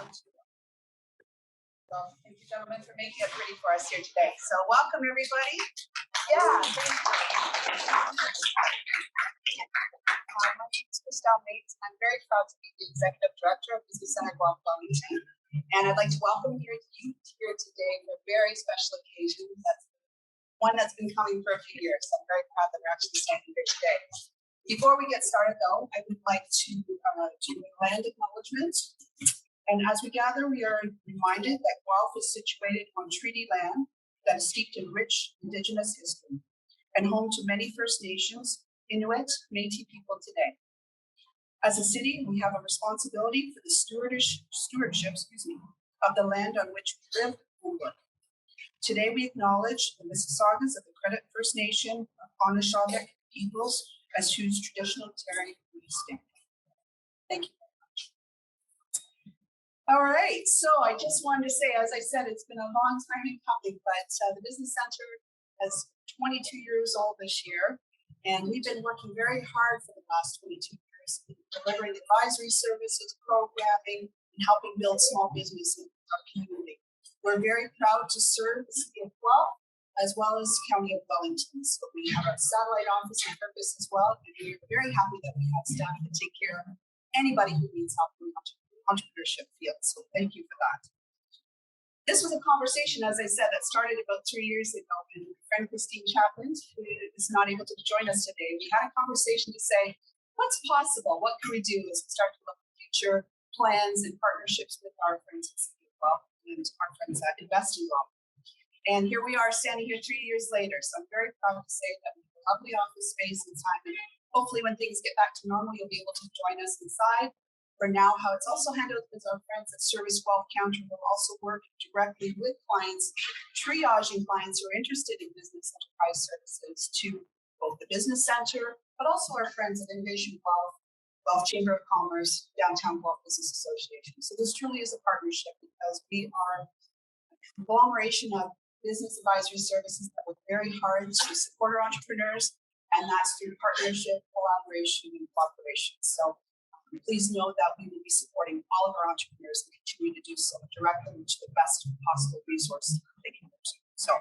Well, thank you, gentlemen, for making it pretty for us here today. So welcome, everybody. Yeah, thank you. My name is Kristel, and I'm very proud to be the Executive Director of Business Centre Guelph-Wellington. And I'd like to welcome you here today for a very special occasion. That's one that's been coming for a few years. I'm very proud that we're actually standing here today. Before we get started, though, I would like to do a land acknowledgement. And as we gather, we are reminded that Guelph is situated on treaty land that is steeped in rich Indigenous history and home to many First Nations, Inuit, Métis people today. As a city, we have a responsibility for the stewardship of the land on which we live and work. Today, we acknowledge the Mississaugas of the Credit First Nation of Anishinaabe peoples as whose traditional territory we stand. Thank you. All right, so I just wanted to say, as I said, it's been a long time in coming, but the Business Centre is 22 years old this year, and we've been working very hard for the last 22 years, delivering advisory services, programming, and helping build small business in our community. We're very proud to serve the City of Guelph, as well as County of Wellington. So we have a satellite office in Purpose as well, and we're very happy that we have staff to take care of anybody who needs help in the entrepreneurship field. So thank you for that. This was a conversation, as I said, that started about 3 years ago. And my friend Christine Chaplin, who is not able to join us today, we had a conversation to say, what's possible? What can we do as we start to look at future plans and partnerships with our friends at City of Guelph and our friends at Invest Guelph. And here we are standing here 3 years later. So I'm very proud to say that we have a lovely office space and time. And hopefully when things get back to normal, you'll be able to join us inside. For now, how it's also handled is our friends at Service Guelph Counter will also work directly with clients, triaging clients who are interested in business enterprise services to both the Business Centre, but also our friends at Innovation Guelph, Guelph Chamber of Commerce, Downtown Guelph Business Association. So this truly is a partnership because we are a conglomeration of business advisory services that work very hard to support our entrepreneurs, and that's through partnership, collaboration, and cooperation. So please know that we will be supporting all of our entrepreneurs and continue to do so, direct them to the best possible resources they can use. So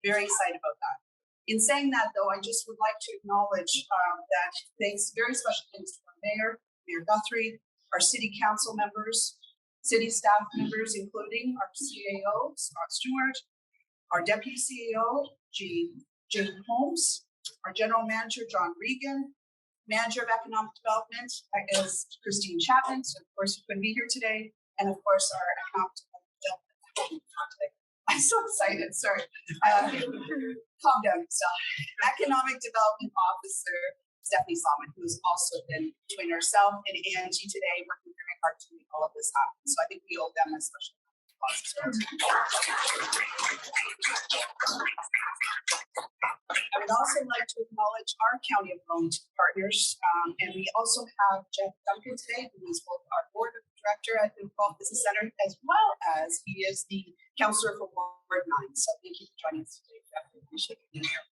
very excited about that. In saying that, though, I just would like to acknowledge that thanks, very special thanks to our Mayor Guthrie, our city council members, city staff members, including our CAO, Scott Stewart, our deputy CEO, Jane Holmes, our general manager, John Regan, Manager of Economic Development is Christine Chapman, so of course you couldn't be here today, and of course our Economic Development. I'm so excited, sorry. Calm down yourself. Economic Development Officer Stephanie Salmon, who has also been between herself and Angie today, working very hard to make all of this happen. So I think we owe them a special applause. I would also like to acknowledge our County of Wellington partners, and we also have Jeff Duncan today, who is both our Board Director at the Guelph Business Centre, as well as he is the Councillor for Ward 9. So thank you for joining us today, Jeff. We appreciate you being here.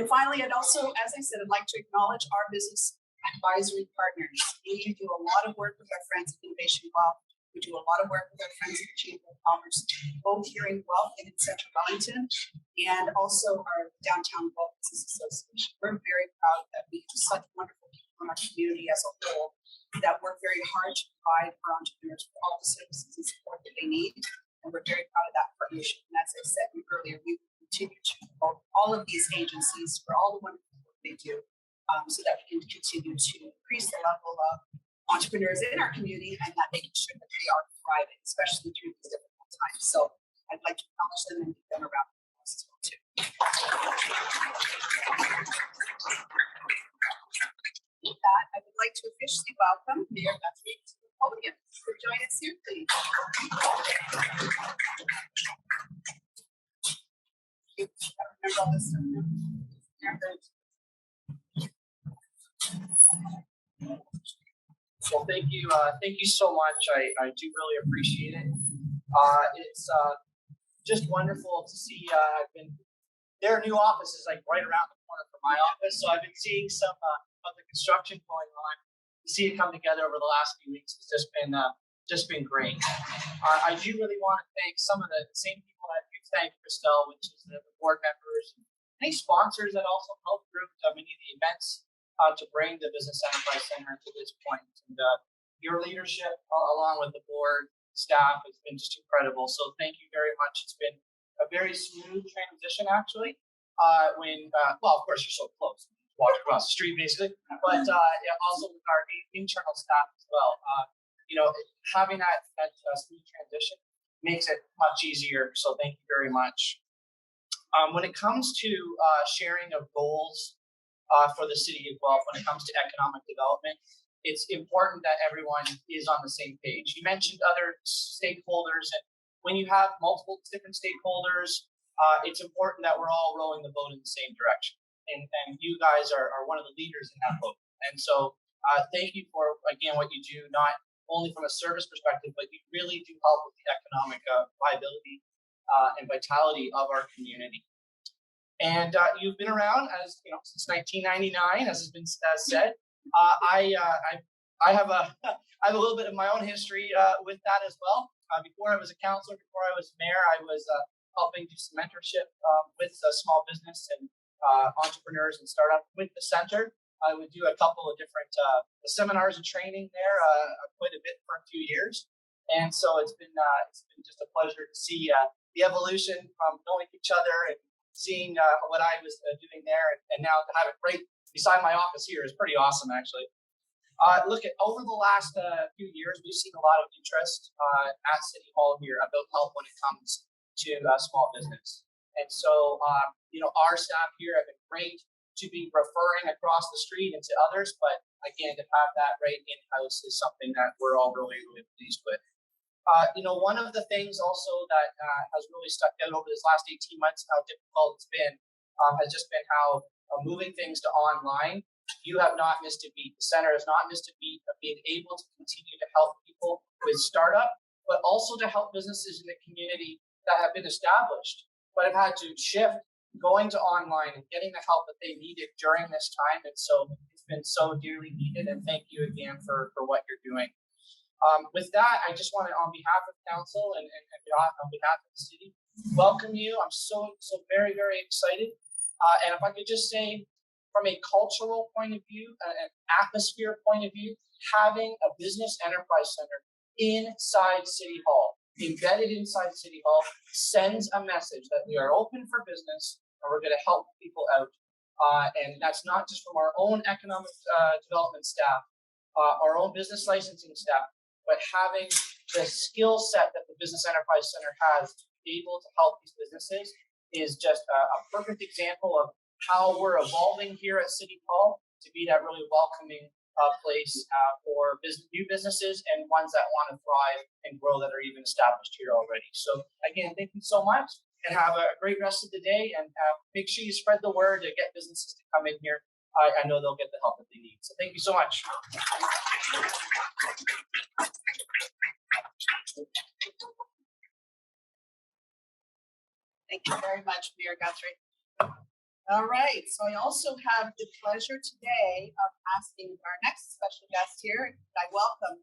And finally, I'd also, as I said, I'd like to acknowledge our business advisory partners. We do a lot of work with our friends at Innovation Guelph. We do a lot of work with our friends at the Chamber of Commerce, both here in Guelph and in Central Wellington, and also our Downtown Guelph Business Association. We're very proud that we have such wonderful people in our community as a whole that work very hard to provide our entrepreneurs with all the services and support that they need. And we're very proud of that partnership. And as I said earlier, we will continue to promote all of these agencies for all the wonderful work they do, so that we can continue to increase the level of entrepreneurs in our community and that making sure that they are thriving, especially through these difficult times. So I'd like to acknowledge them and give them a round of applause as well too. With that, I would like to officially welcome Mayor Guthrie to the podium. So join us here, please. Remember all this stuff now? Well, thank you so much. I do really appreciate it. It's just wonderful to see. Their new office is like right around the corner from my office, so I've been seeing some of the construction going on. To see it come together over the last few weeks has just been just been great. I do really want to thank some of the same people that you thanked, Kristel, which is the board members, any sponsors that also helped through many of the events to bring the Business Enterprise Center to this point. And your leadership, along with the board staff, has been just incredible. So thank you very much. It's been a very smooth transition, actually. Well, of course, you're so close. Walk across the street, basically. But yeah, also with our internal staff as well. Having that smooth transition makes it much easier. So thank you very much. When it comes to sharing of goals for the City of Guelph, when it comes to economic development, it's important that everyone is on the same page. You mentioned other stakeholders, and when you have multiple different stakeholders, it's important that we're all rowing the boat in the same direction. And you guys are one of the leaders in that boat. And so thank you for, again, what you do, not only from a service perspective, but you really do help with the economic viability and vitality of our community. And you've been around since 1999, as has been said. I have a little bit of my own history with that as well. Before I was a councillor, before I was mayor, I was helping do some mentorship with small business and entrepreneurs and startup with the center. I would do a couple of different seminars and training there, quite a bit for a few years. And so it's been just a pleasure to see the evolution from knowing each other and seeing what I was doing there, and now to have it right beside my office here is pretty awesome, actually. Look, over the last few years, we've seen a lot of interest at City Hall here about help when it comes to small business. And so, our staff here have been great to be referring across the street and to others, but again, to have that right in-house is something that we're all really, really pleased with. One of the things also that has really stuck out over this last 18 months, how difficult it's been, has just been how moving things to online, you have not missed a beat. The center has not missed a beat of being able to continue to help people with startup, but also to help businesses in the community that have been established, but have had to shift going to online and getting the help that they needed during this time. And so it's been so dearly needed. And thank you again for what you're doing. With that, I just want to, on behalf of council and on behalf of the city, welcome you. I'm so very, very excited. And if I could just say, from a cultural point of view, an atmosphere point of view, having a business enterprise center inside City Hall, embedded inside City Hall, sends a message that we are open for business and we're going to help people out. And that's not just from our own economic development staff, our own business licensing staff, but having the skill set that the Business Enterprise Center has to be able to help these businesses is just a perfect example of how we're evolving here at City Hall to be that really welcoming place for new businesses and ones that want to thrive and grow that are even established here already. So again, thank you so much and have a great rest of the day, and make sure you spread the word to get businesses to come in here. I know they'll get the help that they need. So thank you so much. Thank you very much, Mayor Guthrie. All right, so I also have the pleasure today of asking our next special guest here. I welcome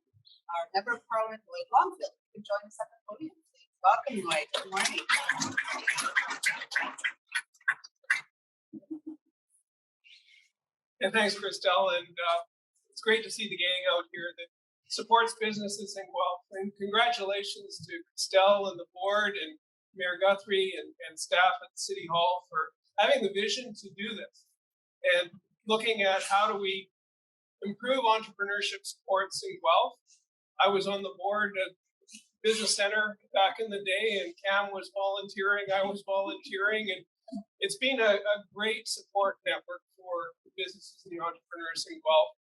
our Member of Parliament, Lloyd Longfield, who can join us at the podium, please. Welcome, Lloyd. Good morning. And thanks, Kristel. And it's great to see the gang out here that supports businesses in Guelph. And congratulations to Kristel and the board and Mayor Guthrie and staff at the City Hall for having the vision to do this and looking at how do we improve entrepreneurship supports in Guelph. I was on the board at Business Centre back in the day, and Cam was volunteering, I was volunteering, and it's been a great support network for the businesses and the entrepreneurs in Guelph.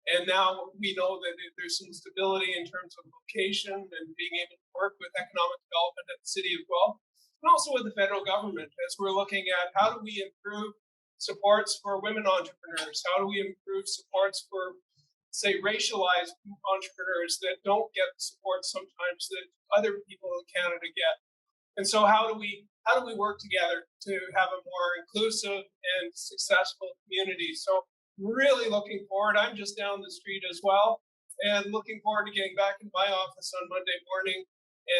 And now we know that there's some stability in terms of location and being able to work with economic development at the City of Guelph, and also with the federal government as we're looking at how do we improve supports for women entrepreneurs, how do we improve supports for, say, racialized entrepreneurs that don't get support sometimes that other people in Canada get. And so how do we work together to have a more inclusive and successful community? So really looking forward. I'm just down the street as well. and looking forward to getting back in my office on Monday morning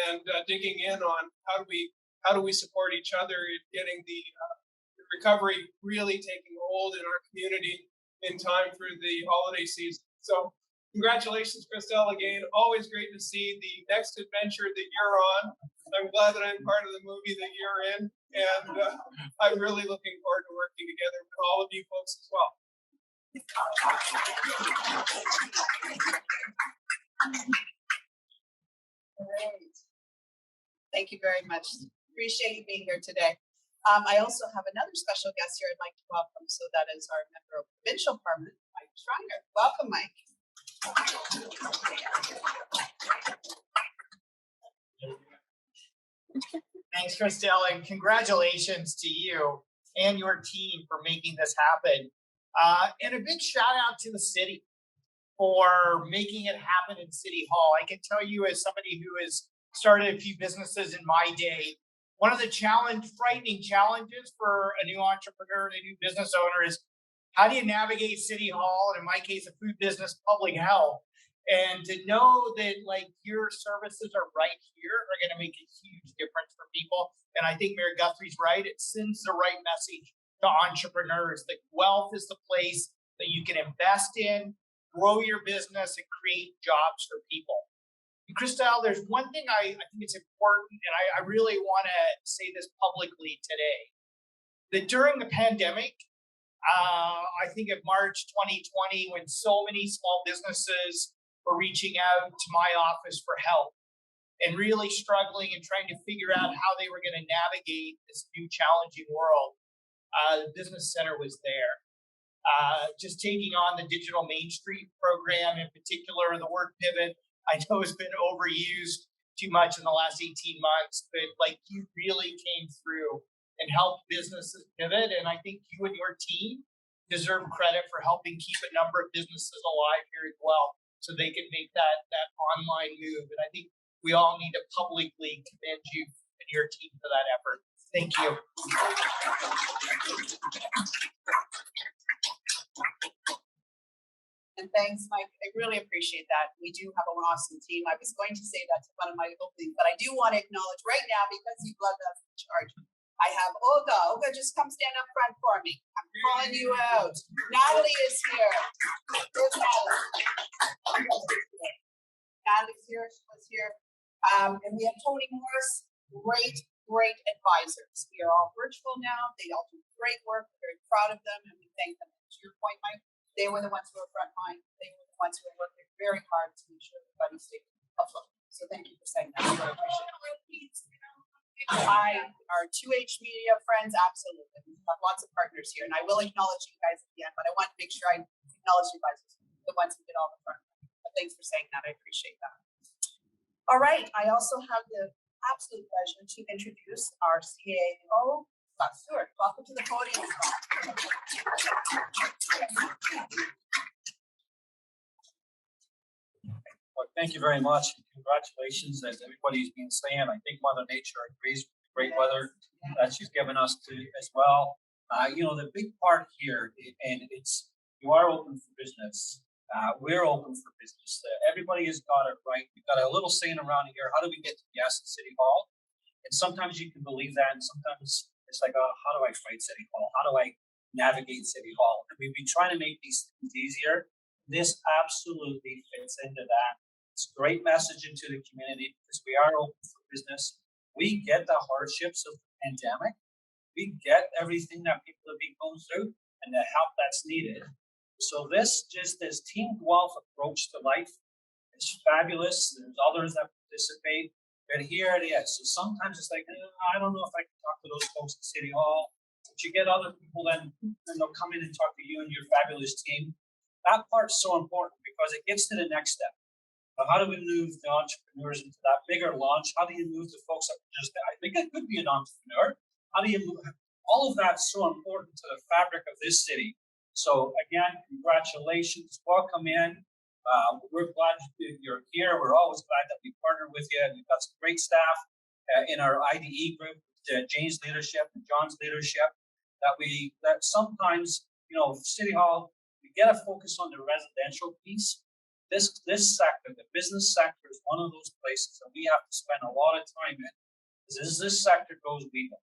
and digging in on how do we support each other in getting the recovery really taking hold in our community in time for the holiday season. So congratulations, Kristel, again. Always great to see the next adventure that you're on. I'm glad that I'm part of the movie that you're in, and I'm really looking forward to working together with all of you folks as well. Great. Thank you very much. Appreciate you being here today. I also have another special guest here I'd like to welcome. So that is our member of Provincial Parliament, Mike Schreiner. Welcome, Mike. Thanks, Kristel, and congratulations to you and your team for making this happen. And a big shout out to the city for making it happen in City Hall. I can tell you, as somebody who has started a few businesses in my day, one of the frightening challenges for a new entrepreneur and a new business owner is how do you navigate City Hall, and in my case, a food business, public health, and to know that like your services are right here are going to make a huge difference for people. And I think Mayor Guthrie's right. It sends the right message to entrepreneurs that Guelph is the place that you can invest in, grow your business, and create jobs for people. And Kristel, there's one thing I think it's important, and I really want to say this publicly today, that during the pandemic, I think of March 2020, when so many small businesses were reaching out to my office for help and really struggling and trying to figure out how they were going to navigate this new challenging world, the Business Centre was there. Just taking on the Digital Main Street program in particular, the word pivot, I know has been overused too much in the last 18 months, but like you really came through and helped businesses pivot. And I think you and your team deserve credit for helping keep a number of businesses alive here as well, so they can make that online move. And I think we all need to publicly commend you and your team for that effort. Thank you. And thanks, Mike. I really appreciate that. We do have an awesome team. I was going to say that to one of my openings, but I do want to acknowledge right now, because you've led us in charge, I have Olga. Olga, just come stand up front for me. I'm calling you out. Natalie is here. Where's Natalie? Natalie's here. She was here. And we have Tony Morris. Great advisors. We are all virtual now. They all do great work. We're very proud of them, and we thank them. To your point, Mike, they were the ones who were frontline. They were the ones who were working very hard to make sure everybody stayed afloat. So thank you for saying that. I really appreciate it. Our 2H media friends, absolutely. We have lots of partners here, and I will acknowledge you guys at the end, but I want to make sure I acknowledge you guys, the ones who did all the front. But thanks for saying that. I appreciate that. All right. I also have the absolute pleasure to introduce our CAO, Stewart. Welcome to the podium. Well, thank you very much. Congratulations, as everybody's been saying. I think Mother Nature agrees with the great weather that she's given us as well. The big part here, and it's you are open for business. We're open for business. Everybody has got it right. We've got a little saying around here: how do we get to yes at City Hall? And sometimes you can believe that, and sometimes it's like, oh, how do I fight City Hall? How do I navigate City Hall? And we've been trying to make these things easier. This absolutely fits into that. It's a great message into the community because we are open for business. We get the hardships of the pandemic. We get everything that people have been going through and the help that's needed. So this Team Guelph approach to life is fabulous. There's others that participate, but here it is. So sometimes it's like, I don't know if I can talk to those folks at City Hall. But you get other people, then they'll come in and talk to you and your fabulous team. That part's so important because it gets to the next step. But how do we move the entrepreneurs into that bigger launch? How do you move the folks that I think it could be an entrepreneur. How do you move? All of that's so important to the fabric of this city. So again, congratulations, welcome in. We're glad you're here. We're always glad that we partner with you. We've got some great staff in our IDE group, Jane's leadership and John's leadership, that sometimes, City Hall, we get a focus on the residential piece, this sector, the business sector, is one of those places that we have to spend a lot of time in. Because as this sector goes, we go.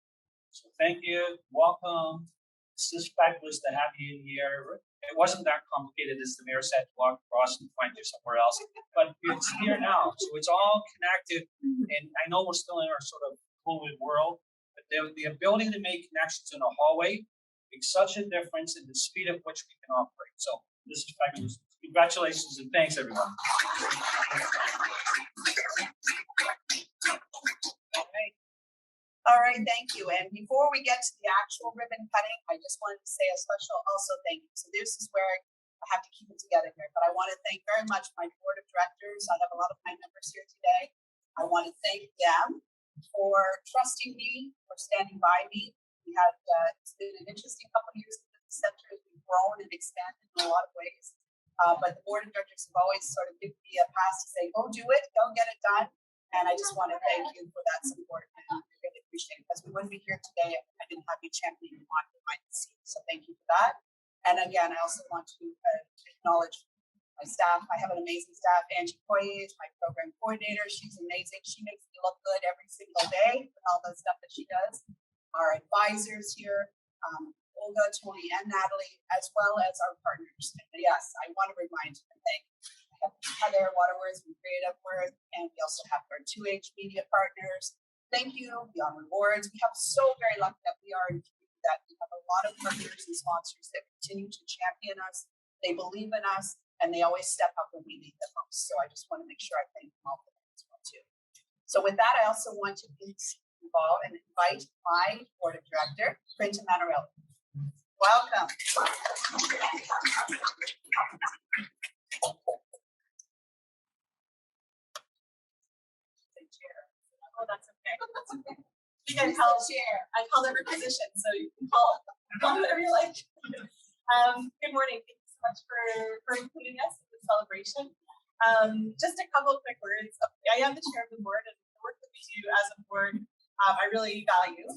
So thank you, welcome. It's just fabulous to have you in here. It wasn't that complicated, as the mayor said, to walk across and find you somewhere else. But it's here now, so it's all connected. And I know we're still in our sort of COVID world, but the ability to make connections in a hallway makes such a difference in the speed at which we can operate. So this is fabulous. Congratulations and thanks, everyone. All right, thank you. And before we get to the actual ribbon cutting, I just wanted to say a special also thank you. So this is where I have to keep it together here, but I want to thank very much my board of directors. I have a lot of my members here today. I want to thank them for trusting me, for standing by me. We have, it's been an interesting couple of years at the center as we've grown and expanded in a lot of ways. But the board of directors have always sort of given me a pass to say, go do it, go get it done. And I just want to thank you for that support. And I really appreciate it because we wouldn't be here today if I didn't have you championing on behind the scenes. So thank you for that. And again, I also want to acknowledge my staff. I have an amazing staff. Angie Coye is my program coordinator. She's amazing. She makes me look good every single day with all the stuff that she does. Our advisors here, Olga, Tony, and Natalie, as well as our partners. And yes, I want to remind you and thank Heather Waterworth from Creative Worth, and we also have our 2H media partners. Thank you, Beyond Rewards. We have so very lucky that we are in that we have a lot of partners and sponsors that continue to champion us. They believe in us, and they always step up when we need them most. So I just want to make sure I thank them all for that as well too. So with that, I also want to involve and invite my board of director, Carinta Mannarelli. Welcome. Oh, that's okay. You can call chair. I call every position, so you can call whatever you like. Good morning. Thank you so much for including us in the celebration. Just a couple of quick words. I am the chair of the board, and the work that we do as a board, I really value.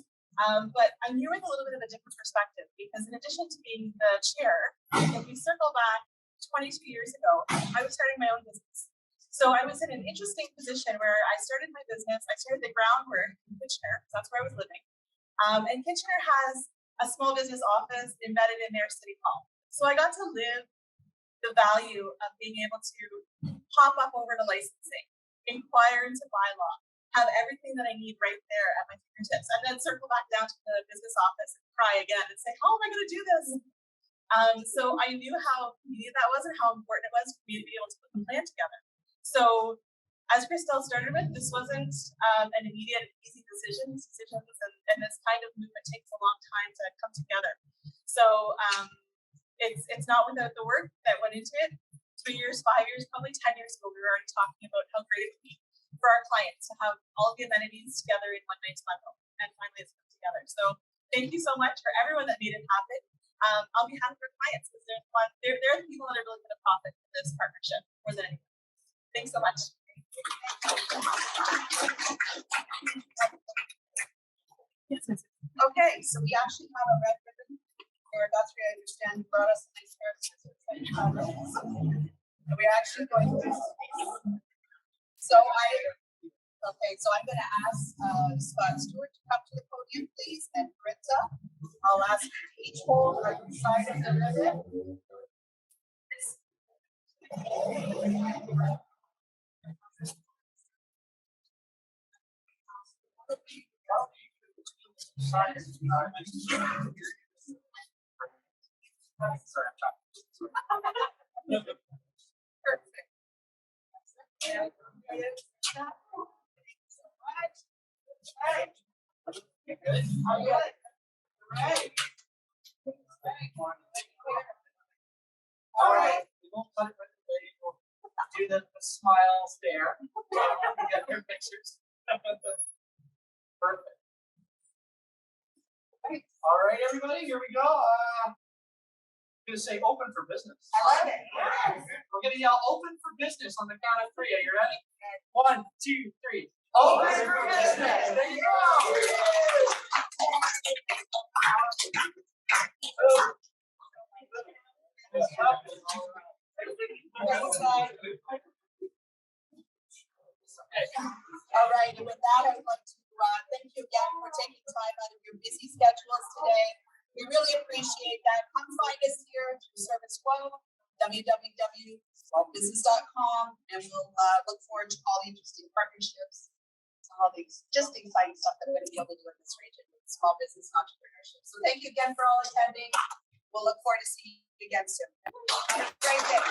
But I'm here with a little bit of a different perspective because in addition to being the chair, if we circle back 22 years ago, I was starting my own business. So I was in an interesting position where I started my business. I started the groundwork in Kitchener, because that's where I was living. And Kitchener has a small business office embedded in their city hall. So I got to live the value of being able to pop up over to licensing, inquire into bylaw, have everything that I need right there at my fingertips, and then circle back down to the business office and cry again and say, how am I going to do this? So I knew how needed that was and how important it was for me to be able to put the plan together. So as Kristel started with, this wasn't an immediate, easy decision. These decisions and this kind of movement takes a long time to come together. So it's not without the work that went into it. 3 years, 5 years, probably 10 years ago, we were already talking about how great it would be for our clients to have all the amenities together in one nice bundle. And finally it's come together. So thank you so much for everyone that made it happen. On behalf of our clients, because they're the people that are really going to profit from this partnership more than anything. Thanks so much. Okay, so we actually have a red ribbon for Guthrie. I understand brought us a nice pair of scissors. And we're actually going to. So I'm going to ask Scott Stewart to come to the podium, please, and Carinta. I'll ask you to each hold on the side of the ribbon. Perfect. You're good. All right. Right. All right. We won't cut it right away. We'll do the smile stare. Get your pictures. Perfect. All right, everybody, here we go. I'm going to say open for business. I love it. Yes. We're going to yell open for business on the count of 3. Are you ready? 1, 2, 3. Open for business. There you go. All right, and with that, I'd like to thank you again for taking time out of your busy schedules today. We really appreciate that. Come find us here through Service Guelph, www.smallbusiness.com, and we'll look forward to all the interesting partnerships, all these just exciting stuff that we're going to be able to do in this region with small business entrepreneurship. So thank you again for all attending. We'll look forward to seeing you again soon. Have a great day.